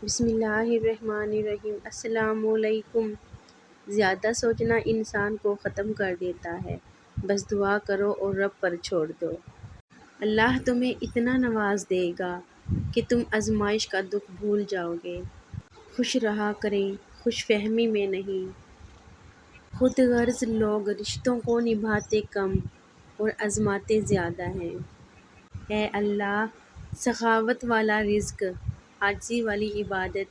بسم اللہ الرحمن الرحیم۔ السلام علیکم۔ زیادہ سوچنا انسان کو ختم کر دیتا ہے، بس دعا کرو اور رب پر چھوڑ دو۔ اللہ تمہیں اتنا نواز دے گا کہ تم آزمائش کا دکھ بھول جاؤ گے۔ خوش رہا کریں، خوش فہمی میں نہیں۔ خود غرض لوگ رشتوں کو نبھاتے کم اور آزماتے زیادہ ہیں۔ اے اللہ، سخاوت والا رزق، عاجزی والی عبادت،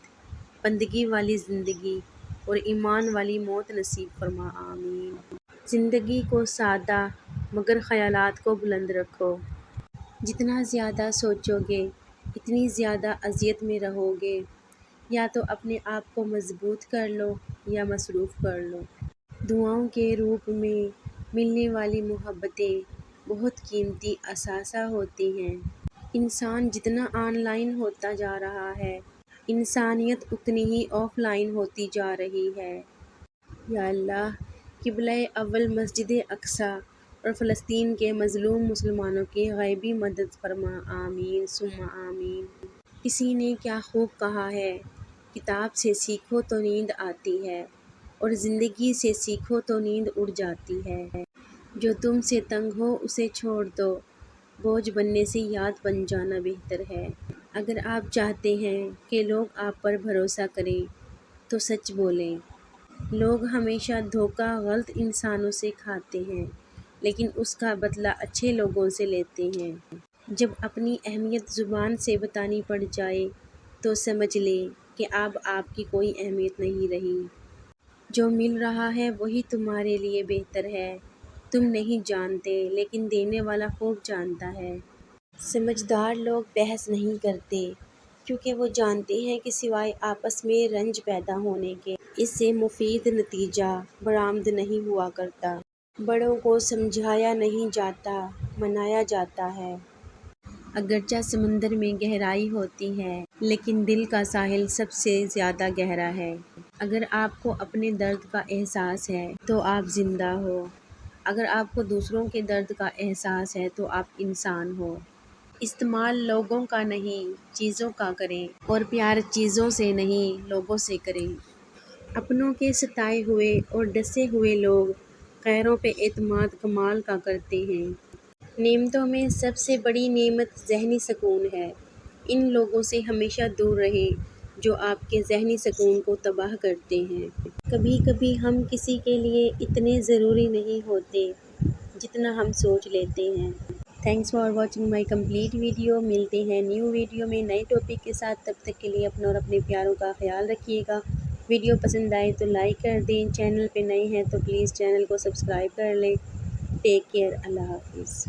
بندگی والی زندگی اور ایمان والی موت نصیب فرما، آمین۔ زندگی کو سادہ مگر خیالات کو بلند رکھو۔ جتنا زیادہ سوچو گے اتنی زیادہ اذیت میں رہو گے۔ یا تو اپنے آپ کو مضبوط کر لو یا مصروف کر لو۔ دعاؤں کے روپ میں ملنے والی محبتیں بہت قیمتی اثاثہ ہوتی ہیں۔ انسان جتنا آن لائن ہوتا جا رہا ہے، انسانیت اتنی ہی آف لائن ہوتی جا رہی ہے۔ یا اللہ، قبلہ اول مسجد اقصیٰ اور فلسطین کے مظلوم مسلمانوں کی غیبی مدد فرما، آمین ثم آمین۔ کسی نے کیا خوب کہا ہے، کتاب سے سیکھو تو نیند آتی ہے اور زندگی سے سیکھو تو نیند اڑ جاتی ہے۔ جو تم سے تنگ ہو اسے چھوڑ دو، بوجھ بننے سے یاد بن جانا بہتر ہے۔ اگر آپ چاہتے ہیں کہ لوگ آپ پر بھروسہ کریں تو سچ بولیں۔ لوگ ہمیشہ دھوکہ غلط انسانوں سے کھاتے ہیں، لیکن اس کا بدلہ اچھے لوگوں سے لیتے ہیں۔ جب اپنی اہمیت زبان سے بتانی پڑ جائے تو سمجھ لیں کہ اب آپ کی کوئی اہمیت نہیں رہی۔ جو مل رہا ہے وہی تمہارے لیے بہتر ہے۔ تم نہیں جانتے، لیکن دینے والا خوب جانتا ہے۔ سمجھدار لوگ بحث نہیں کرتے، کیونکہ وہ جانتے ہیں کہ سوائے آپس میں رنج پیدا ہونے کے اس سے مفید نتیجہ برآمد نہیں ہوا کرتا۔ بڑوں کو سمجھایا نہیں جاتا، منایا جاتا ہے۔ اگرچہ سمندر میں گہرائی ہوتی ہے، لیکن دل کا ساحل سب سے زیادہ گہرا ہے۔ اگر آپ کو اپنے درد کا احساس ہے تو آپ زندہ ہو۔ اگر آپ کو دوسروں کے درد کا احساس ہے تو آپ انسان ہو۔ استعمال لوگوں کا نہیں، چیزوں کا کریں، اور پیار چیزوں سے نہیں، لوگوں سے کریں۔ اپنوں کے ستائے ہوئے اور ڈسے ہوئے لوگ غیروں پہ اعتماد کمال کا کرتے ہیں۔ نعمتوں میں سب سے بڑی نعمت ذہنی سکون ہے۔ ان لوگوں سے ہمیشہ دور رہیں جو آپ کے ذہنی سکون کو تباہ کرتے ہیں۔ کبھی کبھی ہم کسی کے لیے اتنے ضروری نہیں ہوتے جتنا ہم سوچ لیتے ہیں۔ Thanks for watching my complete video. ملتے ہیں نیو ویڈیو میں نئے ٹاپک کے ساتھ، تب تک کے لیے اپنا اور اپنے پیاروں کا خیال رکھیے گا۔ ویڈیو پسند آئے تو لائک کر دیں، چینل پہ نئے ہیں تو پلیز چینل کو سبسکرائب کر لیں۔ ٹیک کیئر، اللہ حافظ۔